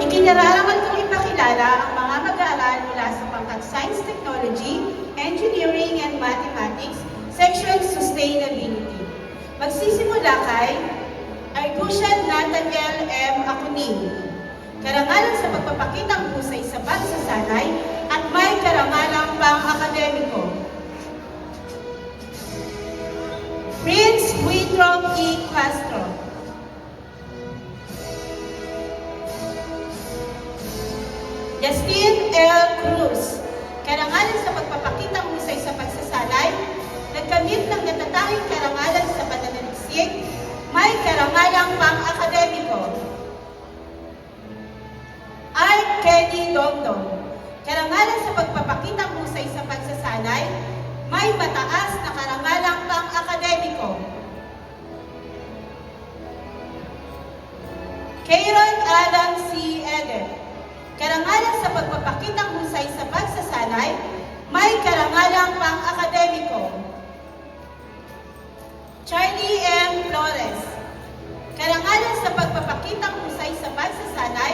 Ikinararangan kong ipakilala ang mga mag-aaral mula sa pangkat Science, Technology, Engineering, and Mathematics, Section Sustainability. Magsisimula kay Argusian Nathaniel M. Akunin. Karangalan sa pagpapakitang husay sa pagsasanay at may karangalang pang-akademiko. Prince Widrom E. Castro. Justin L. Cruz. Karangalan sa pagpapakitang husay sa pagsasanay, nagkamit ng natatanging karangalan sa pananaliksik, may karangalang pang-akademiko. Art Kenny Dongdong. Karangalan sa pagpapakitang husay sa pagsasanay, may mataas na karangalang pang-akademiko. Kayron Adam C. Eder. Karangalan sa pagpapakitang husay sa pagsasanay, may karangalang pang-akademiko. Charlie M. Flores. Karangalan sa pagpapakitang husay sa pagsasanay,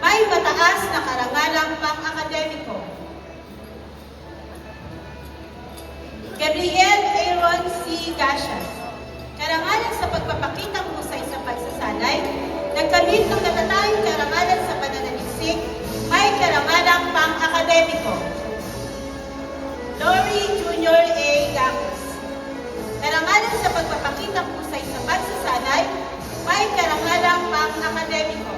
may mataas na karangalang pang-akademiko. Gabriel Aaron C. Gasias. Karangalan sa pagpapakitang husay sa pagsasanay, nagkamit ng natatanging karangalan sa pananaliksik, may karangalang pang-akademiko. Lori Jr. A. Gacos. Karangalan sa pagpapakitang husay sa pagsasanay, may karangalang pang-akademiko.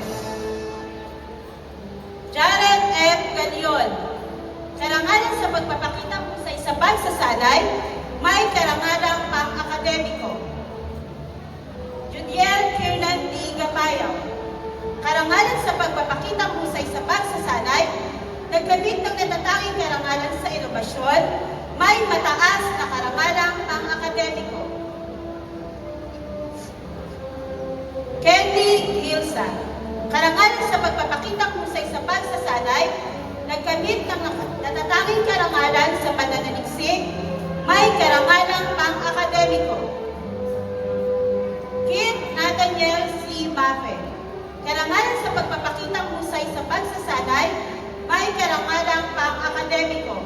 Jared F. Galion. Karangalan sa pagpapakitang husay sa pagsasanay, may karangalang pang-akademiko. Judiel Kiernan D. Gapayaw. Karangalan sa pagpapakitang husay sa pagsasanay, nagkamit ng natatanging karangalan sa inobasyon, may mataas na karangalang pang-akademiko. Candy Hilsa. Karangalan sa pagpapakitang husay sa pagsasanay, nagkamit ng natatanging karangalan sa pananaliksik, may karangalang pang-akademiko. Kit Nathaniel C. Bafe. Karangalan sa pagpapakitang husay sa pagsasanay, may karangalang pang-akademiko.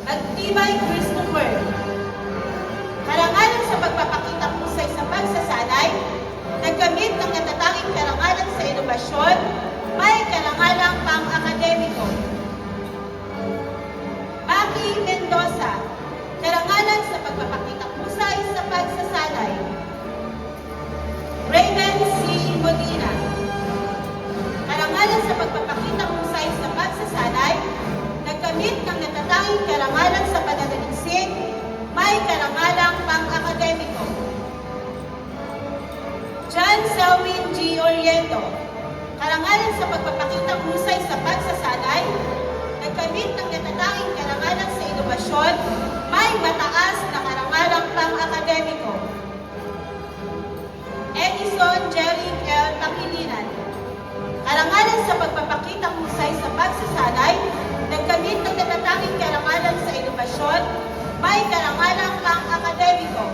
Magtibay Christopher. Karangalan sa pagpapakitang husay sa pagsasanay, nagkamit ng natatanging karangalan sa inobasyon, may karangalang pang-akademiko. Maki Mendoza. Karangalan sa pagpapakitang husay sa pagsasanay. Raymond C. Modina. Karangalan sa pagpapakitang husay sa pagsasanay, nagkamit ng natatanging karangalan sa pananaliksik, may karangalang pang-akademiko. John Selwyn G. Oriento. Karangalan sa pagpapakitang husay sa pagsasanay, nagkamit ng natatanging karangalan sa inobasyon, may mataas na karangalang pang-akademiko. Edison Jerry L. Pangilinan. Karangalan sa pagpapakitang husay sa pagsasanay, nagkamit ng natatanging karangalan sa inobasyon, may karangalang pang-akademiko.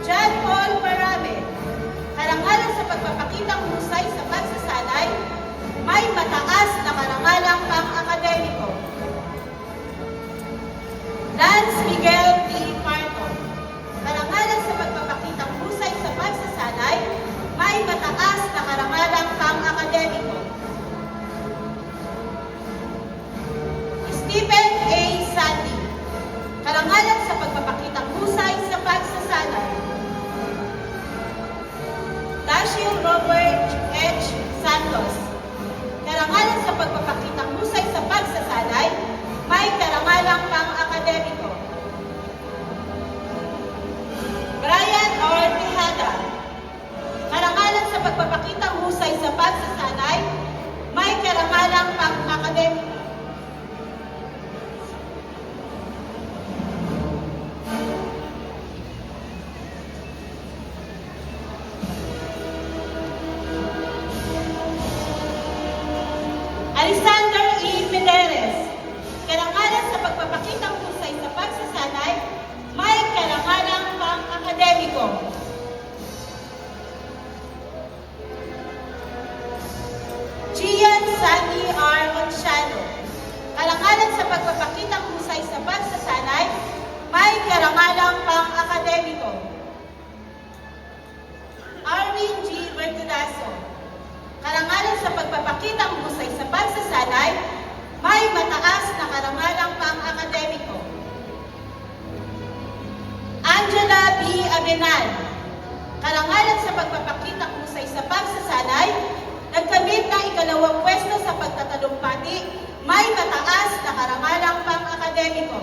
John Paul Parame. Karangalan sa pagpapakitang husay sa pagsasanay, may mataas na karangalang pang-akademiko. Lance Miguel T. Marco. Karangalan sa pagpapakitang husay sa pagsasanay, may mataas na karangalang pang-akademiko. Stephen A. Sandy. Karangalan sa pagpapakitang husay sa pagsasanay. Dashiell Robert H. Santos. Karangalan sa pagpapakitang husay sa pagsasanay, may karangalang pang-akademiko. Brian R. Tejada. Karangalan sa pagpapakitang husay sa pagsasanay, may karangalang pang-akademiko. Alexander E. Mederes. Karangalan sa pagpapakitang husay sa pagsasanay, may karangalang pang-akademiko. karangalang pang-akademiko. Arvin G. Bertudaso, karangalan sa pagpapakitang husay sa pagsasanay, may mataas na karangalang pang-akademiko. Angela B. Abenal, karangalan sa pagpapakitang husay sa pagsasanay, nagkamit ng ikalawang pwesto sa pagtatalumpati, may mataas na karangalang pang-akademiko.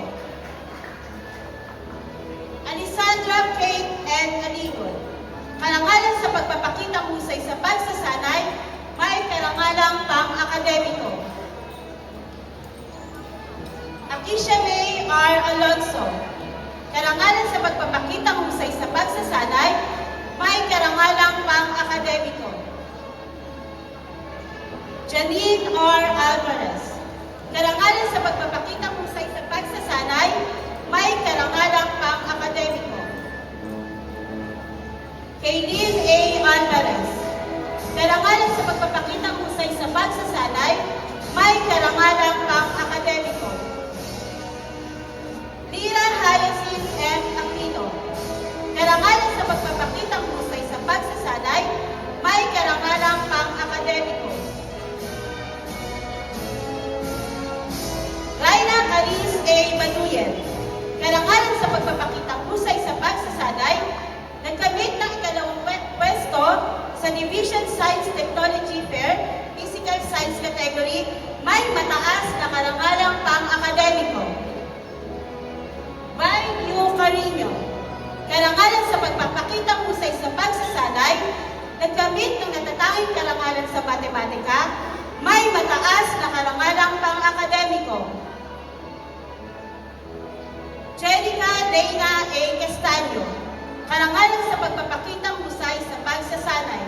Alessandra Kate N. Aligon, karangalan sa pagpapakitang husay sa pagsasanay, may karangalang pang-akademiko. Akisha May R. Alonso, karangalan sa pagpapakitang husay sa pagsasanay, may karangalang pang-akademiko. Janine R. Alvarez, karangalan sa pagpapakitang husay sa pagsasanay, may karangalang pang-akademiko. Kaylin A. Alvarez, karangalan sa pagpapakitang husay sa pagsasanay, may karangalang pang-akademiko. Lira Hyacinth M. Aquino, karangalan sa pagpapakitang husay sa pagsasanay, may karangalang pang-akademiko. Raina Caris A. Manuel, karangalan sa pagpapakitang husay sa pagsasanay, nagkamit ng ikalawang pwesto sa Division Science Technology Fair, Physical Science category, may mataas na karangalang pang-akademiko. Vine U. Carino, karangalan sa pagpapakitang husay sa pagsasanay, nagkamit ng natatanging karangalan sa matematika, may mataas na karangalang pang-akademiko. Jerica Reina A. Castaño, karangalan sa pagpapakitang husay sa pagsasanay.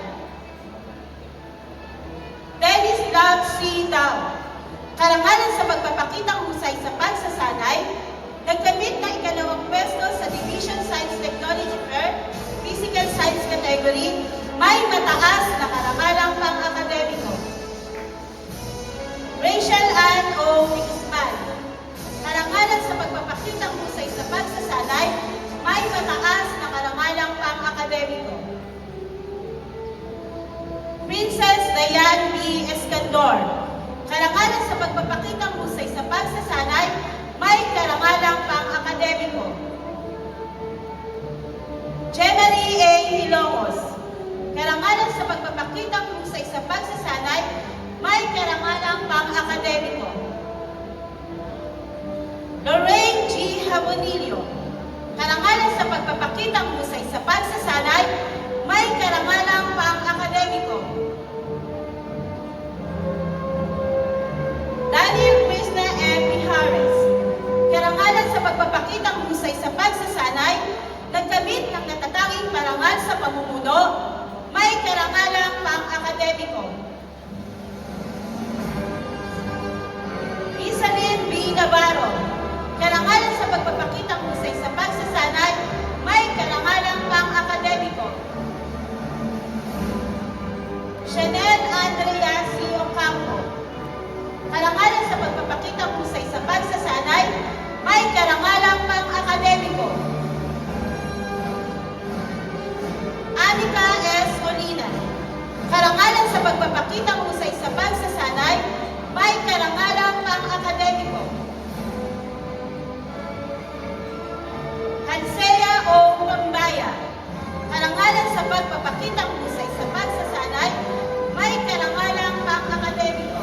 Dennis Love C. Dow, karangalan sa pagpapakitang husay sa pagsasanay, nagkamit ng ikalawang pwesto sa Division Science Technology Fair, Physical Science category, may mataas na karangalang pang-akademiko. Rachel Ann O. Nixman, karangalan sa pagpapakitang husay sa pagsasanay, may mataas na karangalang pang-akademiko. Princess Diane B. Escandor, karangalan sa pagpapakitang husay sa pagsasanay, may karangalang pang-akademiko. Jemery A. Hilongos, karangalan sa pagpapakitang husay sa pagsasanay, may karangalang pang-akademiko. Lorraine G. Habonillo, karangalan sa pagpapakitang husay sa pagsasanay, may karangalang pang-akademiko. Daniel Krishna M. Mijares, karangalan sa pagpapakitang husay sa pagsasanay, nagkamit ng natatanging parangal sa pamumuno, may karangalang pang-akademiko. Isalyn B. Navarro, karangalan sa pagpapakitang husay sa pagsasanay, may karangalang pang-akademiko. Chanel Andrea C. Ocampo, karangalan sa pagpapakitang husay sa pagsasanay, may karangalang pang-akademiko. Anika S. Molina, karangalan sa pagpapakitang husay sa pagsasanay, may karangalang pang-akademiko. Hansea O. Pambaya, karangalan sa pagpapakitang husay sa pagsasanay, may karangalang pang-akademiko.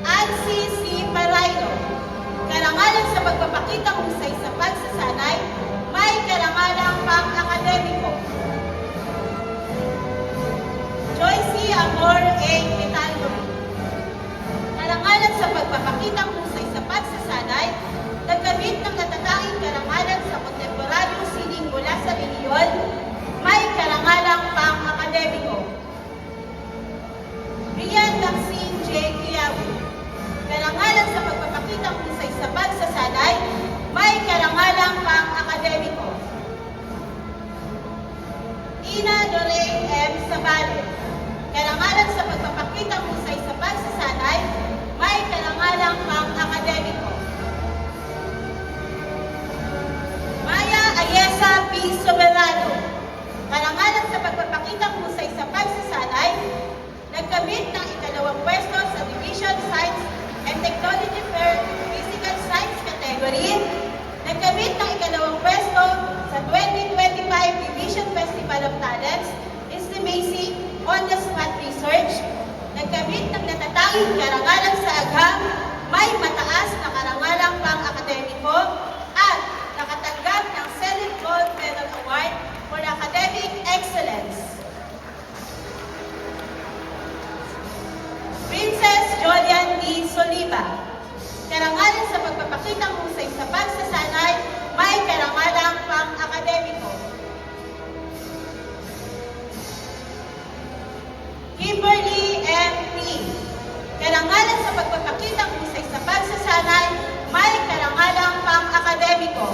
Ansi C. Paraino, karangalan sa pagpapakitang husay sa pagsasanay, may karangalang pang-akademiko. Joyce Amor A. Metaldo, karangalan sa pagpapakitang husay sa pagsasanay, nagkamit ng natatanging karangalan sa kontemporaryong sining mula sa reliyon, may karangalang pang-akademiko. Rian Maxine J. Quiawi, karangalan sa pagpapakitang husay sa pagsasanay, may karangalang pang-akademiko. Ina Lorraine M. Sabale, karangalan sa pagpapakitang husay sa pagsasanay, may karangalang pang D. Soberano. Karangalan sa pagpapakitang husay sa pagsasanay, nagkamit ng ikalawang pwesto sa Division Science and Technology Fair Physical Science category. Nagkamit ng ikalawang pwesto sa 2025 Division Festival of Talents, Estimating On-the-Spot Research. Nagkamit ng natatanging karangalan sa agham, may mataas na karangalang pang-akademiko at nakatanggap ng Senate Gold Medal Award for Academic Excellence. Princess Jolian D. Soliva. Karangalan sa pagpapakitang husay sa pagsasanay, may karangalang pang-akademiko. Kimberly M. P. Karangalan sa pagpapakitang husay sa pagsasanay, may karangalang pang-akademiko.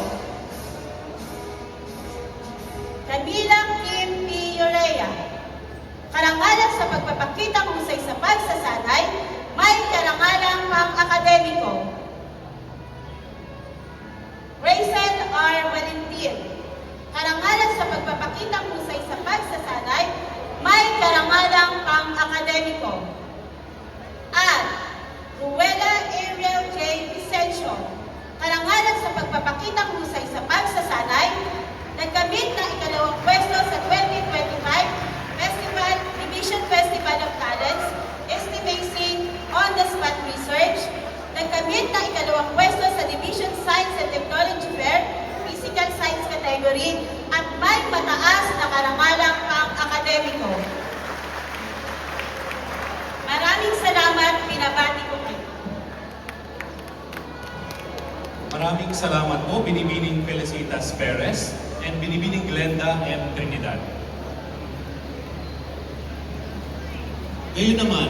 Camila Kim P. Urea. Karangalan sa pagpapakitang husay sa pagsasanay, may karangalang pang-akademiko. Rachel R. Valentin. Karangalan sa pagpapakitang husay sa pagsasanay, may karangalang pang-akademiko. At Ruela Ariel J. Vicencio. Karangalan sa pagpapakitang husay sa pagsasanay, nagkamit ng ikalawang pwesto sa 2025 Division Festival of Talents, Estimating On-the-Spot Research. Nagkamit ng ikalawang pwesto sa Division Science and Technology Fair, Physical Science category, at may mataas na karangalang pang-akademiko. Maraming salamat, binabati ko kayo. Maraming salamat po, Binibining Felicitas Perez and Binibining Glenda M. Trinidad. Ngayon naman,